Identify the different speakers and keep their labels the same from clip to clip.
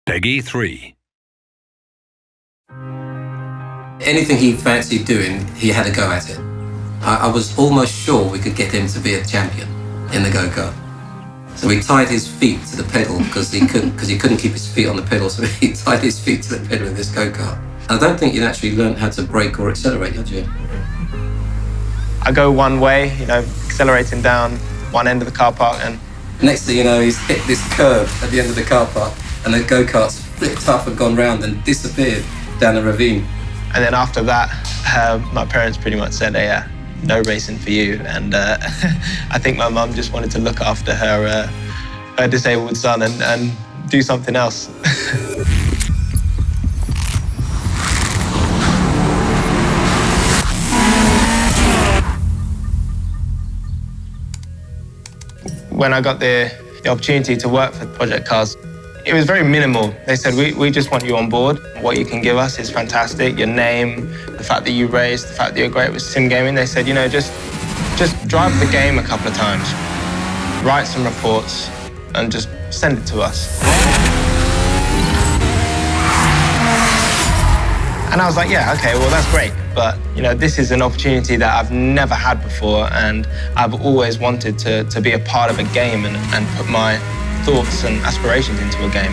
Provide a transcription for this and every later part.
Speaker 1: Peggy 3.
Speaker 2: Anything he fancied doing, he had a go at it. I was almost sure we could get him to be a champion in the go-kart. So we tied his feet to the pedal because he couldn't keep his feet on the pedal, so he tied his feet to the pedal in this go-kart. I don't think you'd actually learned how to brake or accelerate, had you?
Speaker 3: I go one way, accelerating down one end of the car park, and
Speaker 2: next thing you know, he's hit this curve at the end of the car park and the go-kart's flipped up and gone round and disappeared down a ravine.
Speaker 3: And then after that, my parents pretty much said, hey, no racing for you. And I think my mum just wanted to look after her disabled son and do something else. When I got the opportunity to work for Project Cars, it was very minimal. They said, we just want you on board. What you can give us is fantastic. Your name, the fact that you race, the fact that you're great with sim gaming. They said, just drive the game a couple of times, write some reports, and just send it to us. And I was like, yeah, okay, well, that's great. But, this is an opportunity that I've never had before, and I've always wanted to be a part of a game and put my thoughts and aspirations into a game.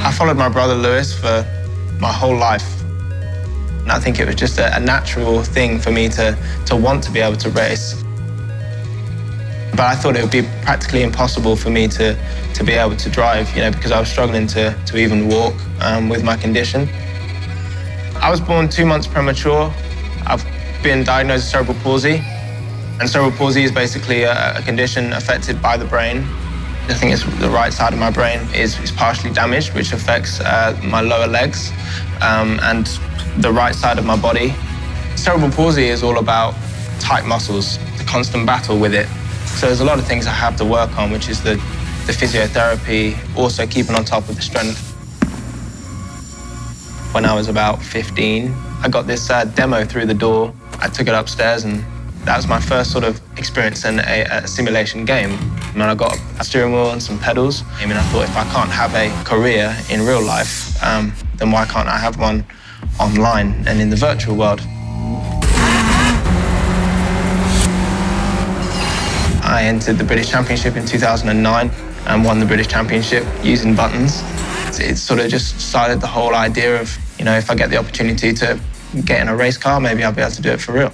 Speaker 3: I followed my brother Lewis for my whole life. And I think it was just a natural thing for me to want to be able to race. But I thought it would be practically impossible for me to be able to drive, because I was struggling to even walk with my condition. I was born 2 months premature. I've been diagnosed with cerebral palsy. And cerebral palsy is basically a condition affected by the brain. I think it's the right side of my brain is partially damaged, which affects my lower legs and the right side of my body. Cerebral palsy is all about tight muscles, the constant battle with it. So there's a lot of things I have to work on, which is the physiotherapy, also keeping on top of the strength. When I was about 15, I got this demo through the door. I took it upstairs, and that was my first sort of experience in a simulation game. And I got a steering wheel and some pedals. I thought, if I can't have a career in real life, then why can't I have one online and in the virtual world? I entered the British Championship in 2009 and won the British Championship using buttons. It sort of just started the whole idea of, if I get the opportunity to get in a race car, maybe I'll be able to do it for real.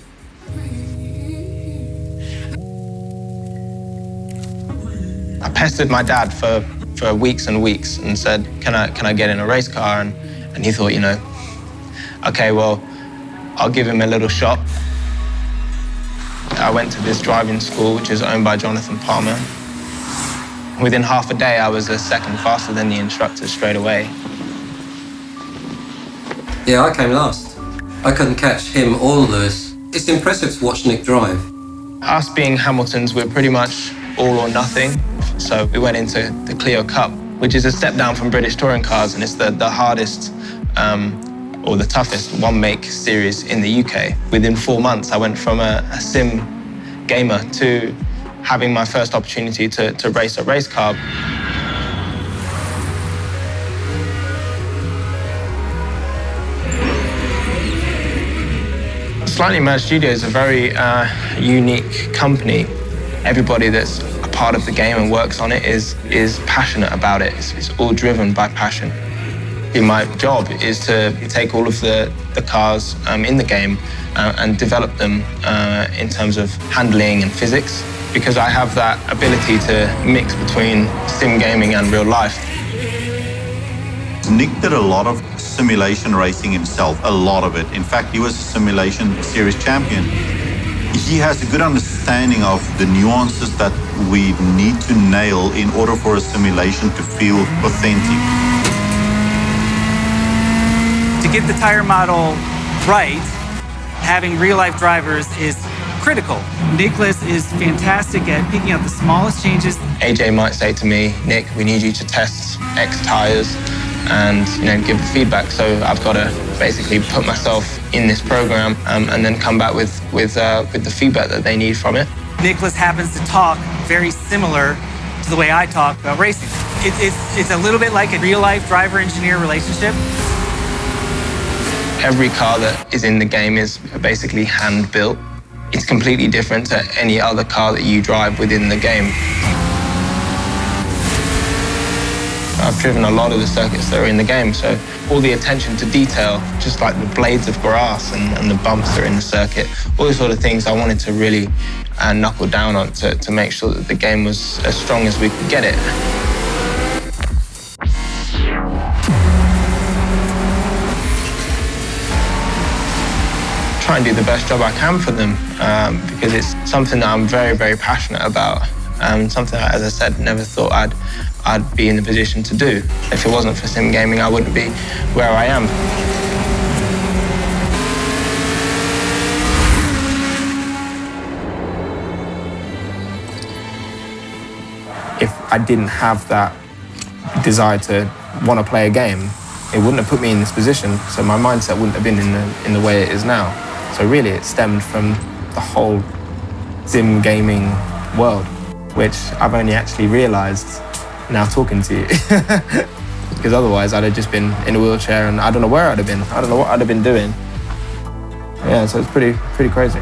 Speaker 3: I pestered my dad for weeks and weeks and said, can I get in a race car? And he thought, okay, well, I'll give him a little shot. I went to this driving school, which is owned by Jonathan Palmer. Within half a day, I was a second faster than the instructor straight away.
Speaker 2: Yeah, I came last. I couldn't catch him or Lewis. It's impressive to watch Nick drive.
Speaker 3: Us being Hamiltons, we're pretty much all or nothing. So we went into the Clio Cup, which is a step down from British touring cars, and it's the hardest or the toughest one-make series in the UK. Within 4 months, I went from a sim gamer to having my first opportunity to race a race car. Slightly Merged Studio is a very unique company. Everybody that's a part of the game and works on it is passionate about it. It's all driven by passion. My job is to take all of the cars in the game and develop them in terms of handling and physics, because I have that ability to mix between sim gaming and real life.
Speaker 4: Nick did a lot of simulation racing himself, a lot of it. In fact, he was a simulation series champion. He has a good understanding of the nuances that we need to nail in order for a simulation to feel authentic.
Speaker 5: To get the tire model right, having real-life drivers is critical. Nicolas is fantastic at picking out the smallest changes.
Speaker 3: AJ might say to me, Nick, we need you to test X tires and give feedback. So I've got to basically put myself in this program and then come back with the feedback that they need from it.
Speaker 5: Nicolas happens to talk very similar to the way I talk about racing. It's a little bit like a real-life driver-engineer relationship.
Speaker 3: Every car that is in the game is basically hand-built. It's completely different to any other car that you drive within the game. I've driven a lot of the circuits that are in the game, so all the attention to detail, just like the blades of grass and the bumps that are in the circuit, all those sort of things I wanted to really knuckle down on to make sure that the game was as strong as we could get it. Try and do the best job I can for them because it's something that I'm very, very passionate about. Something that, as I said, never thought I'd be in the position to do. If it wasn't for sim gaming, I wouldn't be where I am. If I didn't have that desire to want to play a game, it wouldn't have put me in this position, so my mindset wouldn't have been in the way it is now. So really, it stemmed from the whole sim gaming world, which I've only actually realised now talking to you. Because otherwise, I'd have just been in a wheelchair and I don't know where I'd have been. I don't know what I'd have been doing. Yeah, so it's pretty crazy.